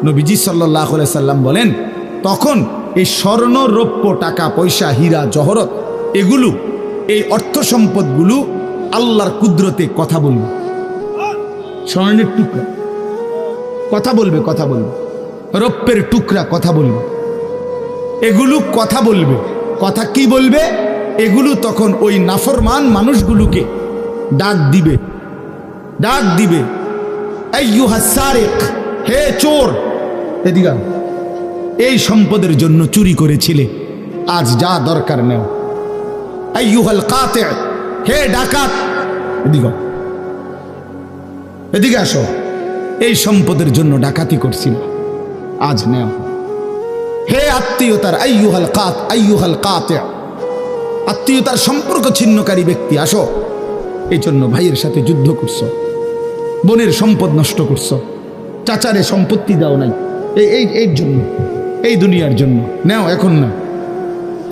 নবীজি সাল্লাল্লাহু আলাইহি সাল্লাম বলেন তখন এই স্বর্ণ রৌপ্য, টাকা পয়সা, হীরা জহরত, এগুলো, এই অর্থ সম্পদগুলো আল্লাহর কুদরতে কথা বলবে। স্বর্ণের টুকরা কথা বলবে, কথা বলবে, রৌপ্যের টুকরা কথা বলবে, এগুলো কথা বলবে। কথা কি বলবে? এগুলো তখন ওই নাফরমান মানুষগুলোকে ডাক দিবে, ডাক দিবে, আইয়ুহাস সারিক, হে চোর, এদিকে এই সম্পদের জন্য চুরি করেছিলে, আজ যা দরকার নেও। আইয়ুহাল কাতি, হে ডাকাত, এদিকে এদিকে আসো, এই সম্পদের জন্য ডাকাতি করছিল, আজ নেও। হে আত্মীয়তার, আইয়ুহাল কাতি, আত্মীয়তার সম্পর্ক ছিন্নকারী ব্যক্তি, আসো। এই জন্য ভাইয়ের সাথে যুদ্ধ করছো, বোনের সম্পদ নষ্ট করছো, চাচারে সম্পত্তি দাও নাই, এই জন্য, এই দুনিয়ার জন্য নেও, এখন না,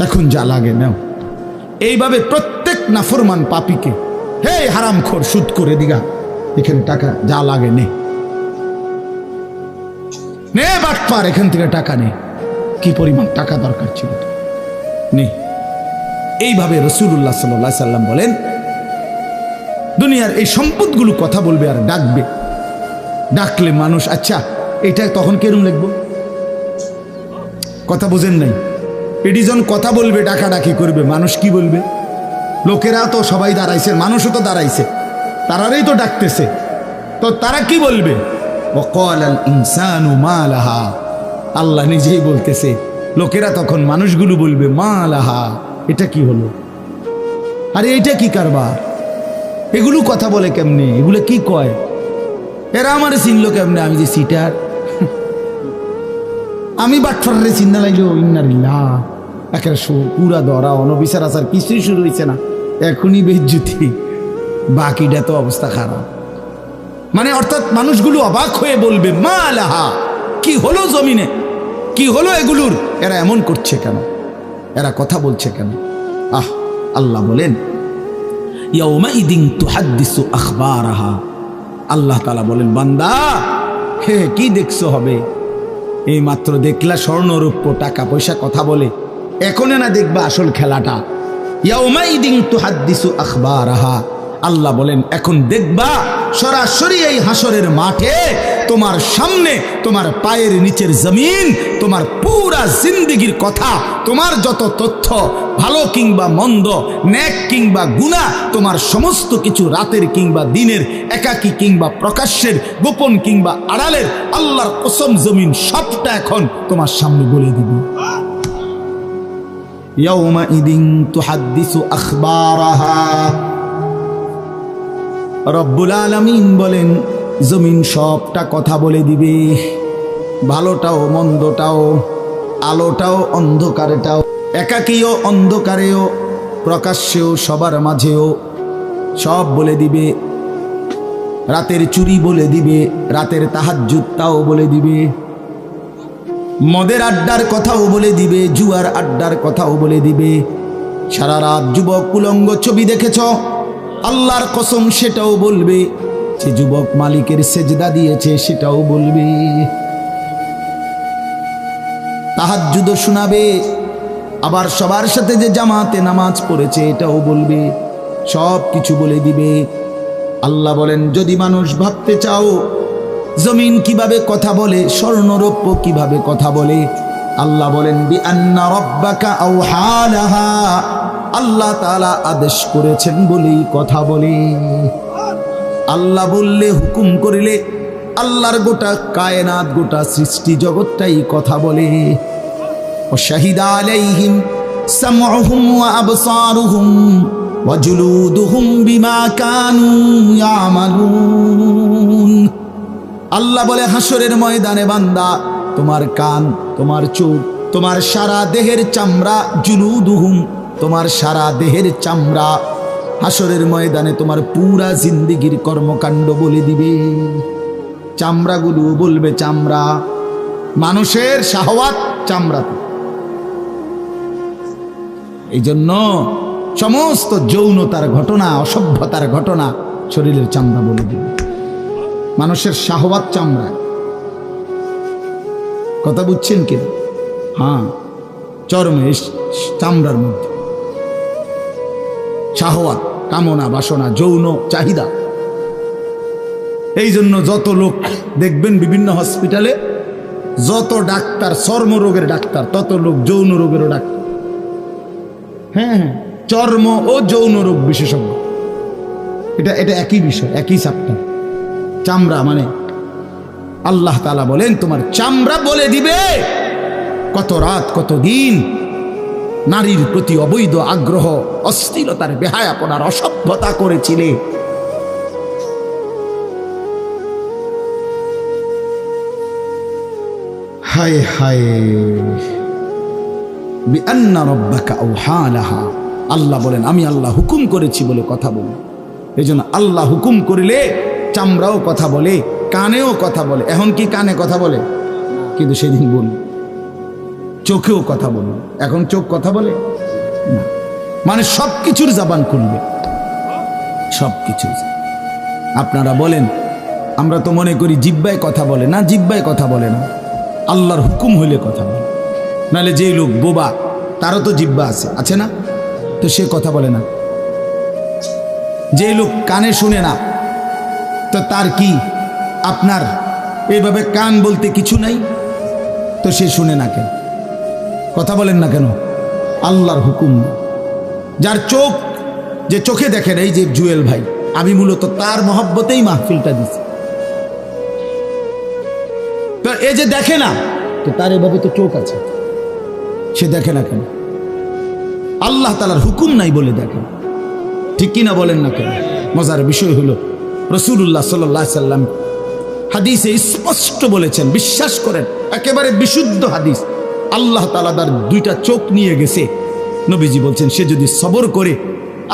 এখন যা লাগে নেও। এইভাবে প্রত্যেক নাফরমান পাপীকে, হে হারামখোর, সুদ করে দিগা, এখানে টাকা যা লাগে নে। নে বাটপার, এখান থেকে টাকা নে। কি পরিমাণ টাকা দরকার ছিল নে। এইভাবে রাসূলুল্লাহ সাল্লাল্লাহু আলাইহি সাল্লাম বলেন, দুনিয়ার এই সম্পদগুলো কথা বলবে আর ডাকবে। ডাকলে মানুষ, আচ্ছা এটা তখন কেরম লিখবো? কথা বোঝেন নাই? এটি যখন কথা বলবে, ডাকাডাকি করবে, মানুষ কি বলবে? লোকেরা তো সবাই দাঁড়াইছে, মানুষও তো দাঁড়াইছে, তারাই তো ডাকতেছে, তো তারা কি বলবে? ওয়াকালাল ইনসানু মা লাহা, আল্লাহ নিজেই বলতেছে, লোকেরা তখন মানুষগুলো বলবে মা লাহা, এটা কি হলো? আরে এটা কি কারবার? এগুলো কথা বলে কেমনে? এগুলো কি কয়? এরা আমার চিনলো কেমনে? আমি যে সিটার, আমি বাটফারে চিন্তা লাগলো। ইন্নারিল্লাহ, একের পুরা ধরা অনবিচার আচার কিছুই শুরু হয়েছে না, এখনই বেজ্জুতি, বাকিটা তো অবস্থা খারাপ। মানে অর্থাৎ মানুষগুলো অবাক হয়ে বলবে মা লাহা, কি হলো জমিনে, কি হলো এগুলোর? এরা এমন করছে কেন? এরা কথা বলছে কেন? আল্লাহ বলেন ইয়াউমাইদিন তুহাদ্দিসু আখবারাহা, আল্লাহ তাআলা বলেন বান্দা হে কি দেখছো হবে? এই মাত্র দেখলা স্বর্ণ রূপ্য টাকা পয়সা কথা বলে, এখনে না দেখবা আসল খেলাটা? ইয়াউমাইদিন তুহাদ্দিসু আখবারাহা, আল্লাহ বলেন এখন দেখবা সরাসরি এই হাসরের মাঠে তোমার সামনে, তোমার পায়ের নিচের জমিন, তোমার পুরা জিন্দেগির কথা, তোমার যত তথ্য, ভালো কিংবা মন্দ, নেক কিংবা গুনাহ, তোমার সমস্ত কিছু, রাতের কিংবা দিনের, একাকী কিংবা প্রকাশ্যের, গোপন কিংবা আড়ালের, আল্লাহর কসম জমিন সবটা এখন তোমার সামনে বলে দিবে। ইয়াউমাইদিন তুহাদ্দিসু আখবারাহা, রব্বুল আলামিন বলেন জমিন সবটা কথা বলে দিবে, ভালোটাও মন্দটাও, আলোটাও অন্ধকারেটাও, একাকীও অন্ধকারেও, প্রকাশ্যেও সবার মাঝেও, সব বলে দিবে। রাতের চুরি বলে দিবে, রাতের তাহাজ্জুদটাও বলে দিবে, মদের আড্ডার কথাও বলে দিবে, জুয়ার আড্ডার কথাও বলে দিবে। সারা রাত যুবক উলঙ্গ ছবি দেখেছ, আল্লাহর কসম সেটাও বলবে। যে যুবক মালিকের সেজদা দিয়েছে সেটাও বলবে। তাহাজ্জুদ শোনাবে, আবার সবার সাথে যে জামাতে নামাজ পড়েছে এটাও বলবে, সব কিছু বলে দিবে। আল্লাহ বলেন যদি মানুষ ভাবতে চাও জমিন কিভাবে কথা বলে, স্বর্ণরৌপ্য কিভাবে কথা বলে, আল্লাহ বলেন বিআন্না রাব্বাকা আওহা লাহা, আল্লাহ তাআলা আদেশ করেছেন বলেই কথা বলে। আল্লাহ বললে, হুকুম করিলে আল্লাহর গোটা কায়নাত, গোটা সৃষ্টি জগৎটাই কথা বলে। ওয়াশাহিদা আলাইহিম সামউহুম ওয়া আবসারুহুম ওয়া জুলুদুহুম বিমা কানু ইয়ামালুন। আল্লাহ বলে হাসরের ময়দানে বান্দা, তোমার কান, তোমার চোখ, তোমার সারা দেহের চামড়া, জুলুদুহুম, তোমার সারা দেহের চামড়া, হাসরের ময়দানে তোমার পুরা জিন্দেগির কর্মকাণ্ড বলে দিবে। চামড়াগুলো বলবে চামড়া, মানুষের শাহওয়াত চামড়াতে। এই জন্য সমস্ত যৌনতার ঘটনা, অসভ্যতার ঘটনা শরীরের চামড়া বলে দিবে। মানুষের শাহওয়াত চামড়া, কথা বুঝছেন কি? হ্যাঁ, চর্মে, চামড়ার মধ্যে শাহওয়াত, কামনা, বাসনা, যৌন চাহিদা। এই জন্য যত লোক দেখবেন বিভিন্ন হসপিটালে, যত ডাক্তার চর্মরোগের ডাক্তার, তত লোক যৌন রোগেরও ডাক্তার। হ্যাঁ হ্যাঁ, চর্ম ও যৌন রোগ বিশেষজ্ঞ, এটা একই বিষয়, একই চ্যাপ্টার। চামড়া মানে আল্লাহ তাআলা বলেন তোমার চামড়া বলে দিবে কত রাত কত দিন নারীর প্রতি অবৈধ আগ্রহ, অশ্লীলতার, বেহায়াপনার, অসভ্যতা করেছিলে। হায় হায়, বিআন্না রাব্বাকা আওহা লাহা, আল্লাহ বলেন আমি আল্লাহ হুকুম করেছি বলে কথা বলে। এই জন্য আল্লাহ হুকুম করিলে চামড়াও কথা বলে, কানেও কথা বলে। এখন কি কানে কথা বলে? কিন্তু সেদিন বলি চোখেও কথা বলে। এখন চোখ কথা বলে না, মানে সব কিছুর জবান খুলবে, সব কিছু। আপনারা বলেন আমরা তো মনে করি জিহ্বায় কথা বলে, না জিহ্বায় কথা বলে না, আল্লাহর হুকুম হইলে কথা বলে, নাহলে যেই লোক বোবা তারও তো জিহ্বা আছে না, তো সে কথা বলে না। যেই লোক কানে শুনে না, তো তার কি আপনার এইভাবে কান বলতে কিছু নাই, তো সে শুনে না কেন, কথা বলেন না কেন? আল্লাহর হুকুম। যার চোখ, যে চোখে দেখেন, এই যে জুয়েল ভাই, আমি মূলত তার মহব্বতেই মাহফিলটা দিছি। তো এই যে দেখে না, তো তার এভাবে তো চোখ আছে, সে দেখে না কেন? আল্লাহ তাআলার হুকুম নাই বলে দেখে, ঠিক কিনা বলেন না কেন? মজার বিষয় হলো রাসূলুল্লাহ সাল্লাল্লাহু আলাইহি সাল্লাম হাদিসে স্পষ্ট বলেছেন, বিশ্বাস করেন, একেবারে বিশুদ্ধ হাদিস, আল্লাহ তাআলা তার দুইটা চোখ নিয়ে গেছে। নবীজি বলছেন, সে যদি সবর করে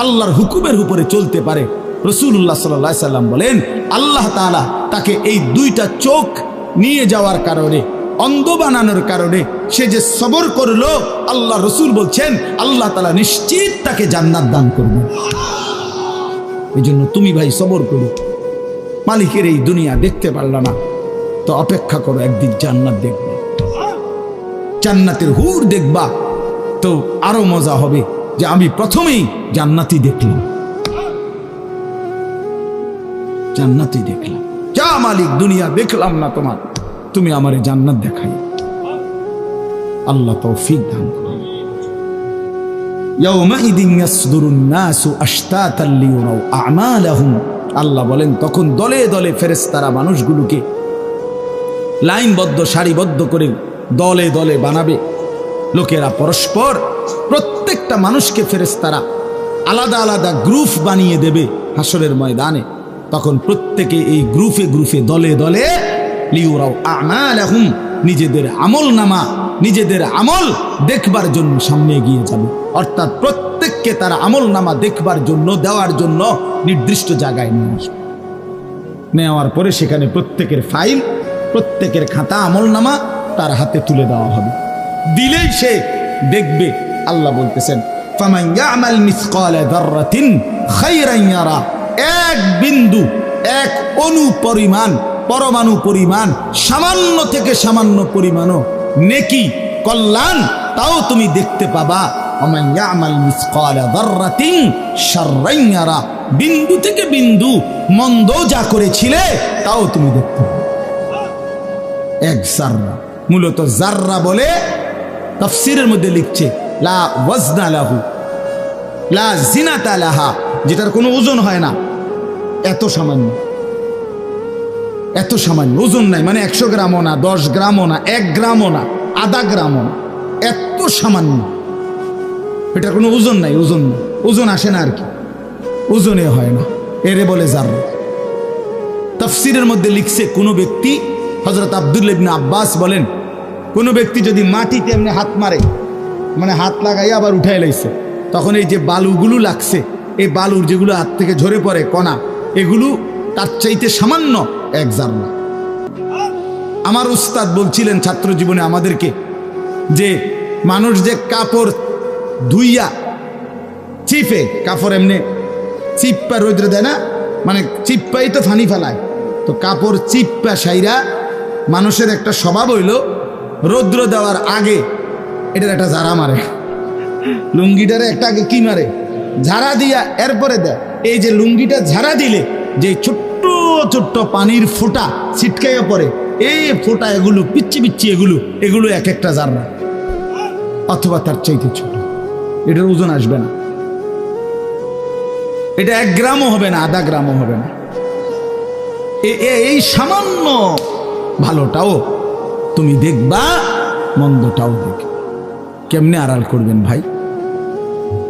আল্লাহর হুকুমের উপরে চলতে পারে, রাসূলুল্লাহ সাল্লাল্লাহু আলাইহি সাল্লাম বলেন, আল্লাহ তাআলা তাকে এই দুইটা চোখ নিয়ে যাওয়ার কারণে, অন্ধ বানানোর কারণে সে যে সবর করলো, আল্লাহ রসুল বলছেন আল্লাহ তাআলা নিশ্চিত তাকে জান্নাত দান করবে। এই জন্য তুমি ভাই সবর করো। মালিকের এই দুনিয়া দেখতে পারলা না, তো অপেক্ষা করো, একদিন জান্নাত দেখবে, জান্নাতের হুর দেখবা, তো আরো মজা হবে যে আমি প্রথমেই জান্নাতি দেখলাম, জান্নাতি দেখলাম। যা মালিক, দুনিয়া দেখলাম না তোমার, তুমি আমারে জান্নাত দেখাই। আল্লাহ তৌফিক দান করুন। ইয়াউমাইদিন ইয়াসদুরুন নাসু আশতাতান লিয়ুরাউ আ'মালাহুম, আল্লাহ বলেন তখন দলে দলে ফেরেশতারা মানুষগুলোকে লাইনবদ্ধ, সারিবদ্ধ করে দলে দলে বানাবে। লোকেরা পরস্পর, প্রত্যেকটা মানুষকে ফেরেশতারা আলাদা আলাদা গ্রুপ বানিয়ে দেবে হাসরের ময়দানে। তখন প্রত্যেকে এই গ্রুপে গ্রুপে, দলে দলে লিয়ুরাউ আ'মালাহুম, নিজেদের আমল নামা, নিজেদের আমল দেখবার জন্য সামনে এগিয়ে যাবে। অর্থাৎ প্রত্যেককে তার আমল নামা দেখবার জন্য, দেওয়ার জন্য নির্দিষ্ট জায়গায় নিয়ে আসবে। নেওয়ার পরে সেখানে প্রত্যেকের ফাইল, প্রত্যেকের খাতা, আমল নামা তার হাতে তুলে দেওয়া হবে। দিলেই সে দেখবে। আল্লাহ বলতেছেন, ফামান ইয়ামাল মিসকালা যাররাতিন খায়রান ইয়ারা, এক বিন্দু, এক অণু পরিমাণ, পরমাণু পরিমাণ, সামান্য থেকে সামান্য পরিমাণও নেকি, কল্যাণ, তাও তুমি দেখতে পাবা। ওমান ইয়ামাল মিসকালা যাররাতিন শাররান ইয়ারা, বিন্দু থেকে বিন্দু মন্দ যা করেছিলে তাও তুমি দেখতে পাবে। এক জাররা, মূলত জাররা বলে তাফসীরের মধ্যে লিখছে লা ওয়াজনা লাহু লা জিনাতা লাহা, যেটার কোনো ওজন হয় না, এত সামান্য, এত সামান্য, ওজন নাই, মানে 100 গ্রামও না, 10 গ্রামও না, 1 গ্রামও না, আধা গ্রামও না, এত সামান্য, এটা কোনো ওজন নাই, ওজন নাই, ওজন আসে না আর কি, ওজনে হয় না, এরে বলে জাররা। তাফসীরের মধ্যে লিখছে, কোনো ব্যক্তি, হযরত আব্দুল্লাহ ইবনে আব্বাস বলেন, কোনো ব্যক্তি যদি মাটিতে এমনি হাত মারে, মানে হাত লাগাই আবার উঠাই লাইছে, তখন এই যে বালুগুলো লাগছে, এই বালুর যেগুলো হাত থেকে ঝরে পড়ে কণা, এগুলো তার চাইতে সামান্য এক জাররা। আমার উস্তাদ বলছিলেন ছাত্র জীবনে আমাদেরকে, যে মানুষ যে কাপড় ধুইয়া চিপে, কাপড় এমনি চিপ্পা রৌদ্রে দেয় না, মানে চিপ্পাই তো ফানি ফেলায়, তো কাপড় চিপ্পা সাইরা মানুষের একটা স্বভাব হইল রৌদ্র দেওয়ার আগে এটার একটা ঝাড়া মারে, লুঙ্গিটারে একটা আগে কি মারে, ঝাড়া দিয়া এরপরে দেয়। এই যে লুঙ্গিটা ঝাড়া দিলে যে ছোট্ট ছোট্ট পানির ফোঁটা ছিটকাইয়া পড়ে, এই ফোঁটা, এগুলো পিচ্ছি পিচ্ছি, এগুলো এক একটা জাররা, অথবা তার চাইতে ছোট। এটার ওজন আসবে না, এটা 1 গ্রামও হবে না, আধা গ্রামও হবে না। এই সামান্য ভালোটাও তুমি দেখবা, মন্দটাও দেখবে। কেমনে আড়াল করবেন ভাই?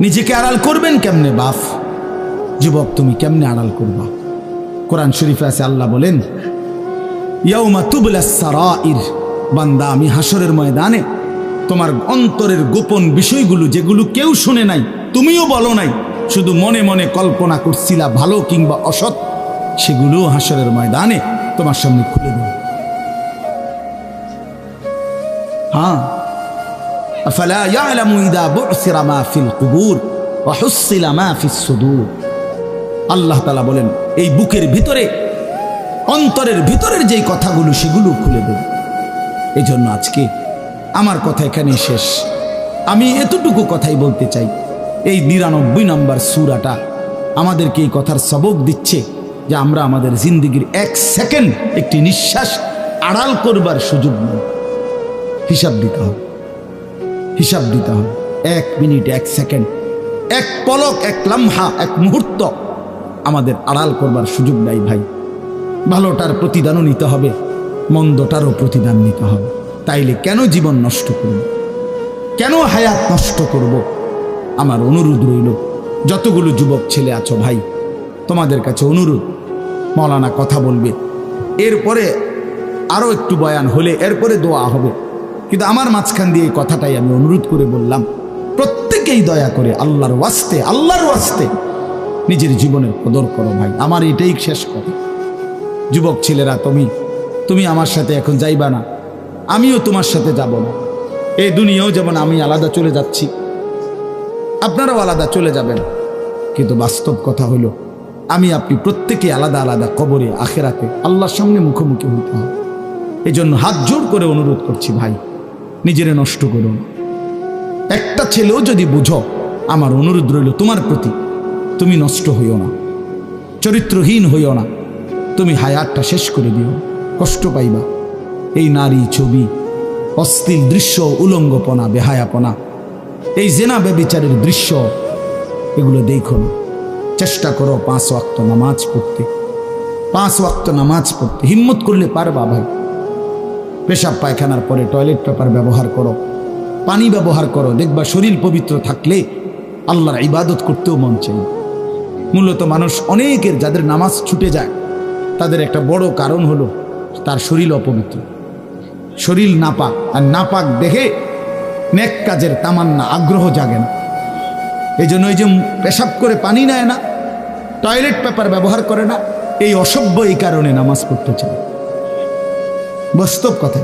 নিজেকে আড়াল করবেন কেমনে? বাপ যুবক, তুমি কেমনে আড়াল করবা? কোরআন শরীফে আছে, আল্লাহ বলেন, ইয়াউমা তুবলাস সারাইর, বান্দা আমি হাসরের ময়দানে তোমার অন্তরের গোপন বিষয়গুলো, যেগুলো কেউ শুনে নাই, তুমিও বলো নাই, শুধু মনে মনে কল্পনা করছিলা ভালো কিংবা অসৎ, সেগুলো হাসরের ময়দানে তোমার সামনে খুলে দেব। হ্যাঁ, আফালা ইয়ালামু ইযা বু'সিরা মা ফিল কুবুর ওয়া হুসিলা মা ফিস সুদূর। আল্লাহ তাআলা বলেন, এই বুকের ভিতরে, অন্তরের ভিতরের যেই কথাগুলো, সেগুলো খুলে দেব। এই জন্য আজকে আমার কথা এখানে শেষ। আমি এতটুকু কথাই বলতে চাই, এই ৯৯ নম্বর সূরাটা আমাদেরকে এই কথার সবক দিচ্ছে যে আমরা আমাদের জিন্দেগির ১ সেকেন্ড একটি নিঃশ্বাস আড়াল করবার সুযোগ নেই। হিসাব দিতে হবে, হিসাব দিতে হবে। ১ মিনিট, ১ সেকেন্ড, ১ পলক, ১ লাম্হা, ১ মুহূর্ত আমাদের আড়াল করবার সুযোগ নাই ভাই। ভালোটার প্রতিদানও নিতে হবে, মন্দটারও প্রতিদান নিতে হবে। তাইলে কেন জীবন নষ্ট করব, কেন হায়াত নষ্ট করব? আমার অনুরোধ রইল, যতগুলো যুবক ছেলে আছো ভাই, তোমাদের কাছে অনুরোধ, মৌলানা কথা বলবে, এরপরে আরও একটু বয়ান হলে এরপরে দোয়া হবে, কিন্তু আমার মাঝখান দিয়ে এই কথাটাই আমি অনুরোধ করে বললাম, প্রত্যেকেই দয়া করে আল্লাহর ওয়াস্তে নিজের জীবনের কদর করো ভাই। আমার এটাই শেষ কথা। যুবক ছেলেরা, তুমি আমার সাথে এখন যাইবা না, আমিও তোমার সাথে যাব না। এই দুনিয়াও যেমন আমি আলাদা চলে যাচ্ছি, আপনারাও আলাদা চলে যাবেন, কিন্তু বাস্তব কথা হলো আমি আপনি প্রত্যেকে আলাদা আলাদা কবরে আখেরাতে আল্লাহর সামনে মুখোমুখি হতে হবে। এই জন্য হাত জোর করে অনুরোধ করছি ভাই, নিজেরে নষ্ট করো না। একটা ছেলেও যদি বুঝো, আমার অনুরোধ রইল তোমার প্রতি, তুমি নষ্ট হইও না, চরিত্রহীন হইও না, তুমি হায়াতটা শেষ করে দিও, কষ্ট পাইবা। এই নারী ছবি, অশ্লীল দৃশ্য, উলঙ্গপনা, বেহায়াপনা, এই জেনা ব্যভিচারের দৃশ্য, এগুলো দেখো না। চেষ্টা করো 5 ওয়াক্ত নামাজ পড়তে, 5 ওয়াক্ত নামাজ পড়তে হিম্মত করলে পারবা ভাই। পেশাব পায়খানার পরে টয়লেট পেপার ব্যবহার করো, পানি ব্যবহার করো, দেখবা শরীর পবিত্র থাকলে আল্লাহর ইবাদত করতেও মন চাই। মূলত মানুষ অনেকের যাদের নামাজ ছুটে যায়, তাদের একটা বড় কারণ হলো তার শরীর অপবিত্র, শরীর নাপাক, আর নাপাক দেখে নেক কাজের তামান্না, আগ্রহ জাগে না। এই জন্য এই যে পেশাব করে পানি নেয় না, টয়লেট পেপার ব্যবহার করে না, এই অসভ্য এই কারণে নামাজ পড়তে চায়। বাস্তব কথা,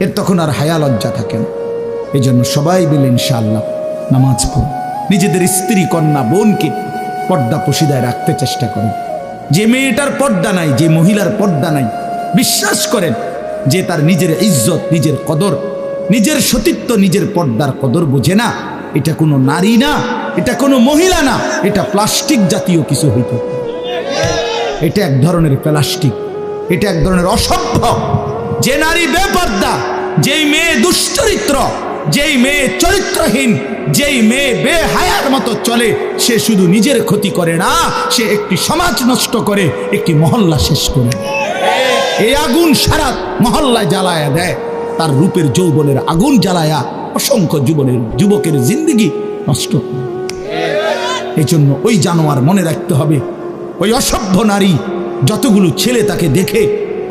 এর তখন আর হায়া লজ্জা থাকে না। এই জন্য সবাই বলে ইনশাআল্লাহ নামাজ পড়ো, নিজেদের স্ত্রী, কন্যা, বোনকে পর্দা পশিদায় রাখতে চেষ্টা করেন। যে মেয়েটার পর্দা নাই, যে মহিলার পর্দা নাই, বিশ্বাস করেন যে তার নিজের ইজ্জত, নিজের কদর, নিজের সতীত্ব, নিজের পর্দার কদর বোঝে না, এটা কোনো নারী না, এটা কোনো মহিলা না, এটা প্লাস্টিক জাতীয় কিছু হইতে, এটা এক ধরনের প্লাস্টিক, এটা এক ধরনের অসভ্য। যে নারী বেপর্দা, যেই মেয়ে দুশ্চরিত্র, যেই মেয়ে চরিত্রহীন, যেই মেয়ে বেহায়ার মতো চলে, সে শুধু নিজের ক্ষতি করে না, সে একটি সমাজ নষ্ট করে, একটি মহল্লা শেষ করে। এই আগুন সারা মহল্লায় জ্বালায়া দেয়, তার রূপের যৌবনের আগুন জ্বালায়া অসংখ্য যুবকের জিন্দেগি নষ্ট করে। এই জন্য ওই জানোয়ার মনে রাখতে হবে, ওই অসভ্য নারী যতগুলো ছেলে তাকে দেখে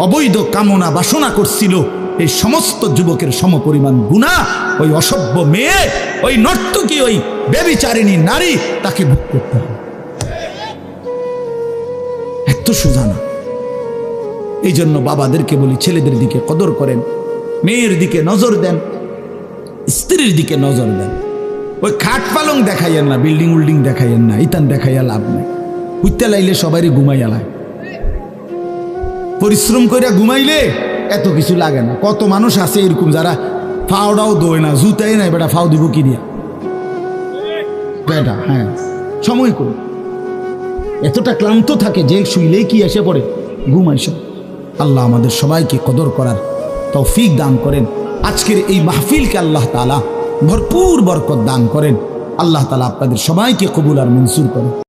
অবৈধ কামনা বাসনা করছিল, এই সমস্ত যুবকের সমপরিমাণ গুনাহ ওই অসভ্য মেয়ে, ওই নর্তকী, ওই ব্যভিচারিণী নারী, তাকে ভোগ করতে হবে। এত সোজা না। এই জন্য বাবাদেরকে বলি, ছেলেদের দিকে কদর করেন, মেয়ের দিকে নজর দেন, স্ত্রীর দিকে নজর দেন। ওই খাট পালং দেখাইয়েন না, বিল্ডিং উল্ডিং দেখাইয়েন না, ইতান দেখাইয়া লাভ নেই। উঠতে লাইলে সবারই ঘুমাইয়া লাগে, পরিশ্রম করিয়া ঘুমাইলে এত কিছু লাগে না। কত মানুষ আছে এরকম যারা ফাওটাও দোয় না, জুতাই নাই, বেটা ফাও দিব কি দিয়া বেটা, হ্যাঁ সময় করে এতটা ক্লান্ত থাকে যে শুইলেই কি এসে পড়ে ঘুম আইসা। আল্লাহ আমাদের সবাইকে কদর করার তৌফিক দান করেন। আজকের এই মাহফিলকে আল্লাহ তাআলা ভরপুর বরকত দান করেন। আল্লাহ তাআলা আপনাদের সবাইকে কবুল আর মঞ্জুর করেন।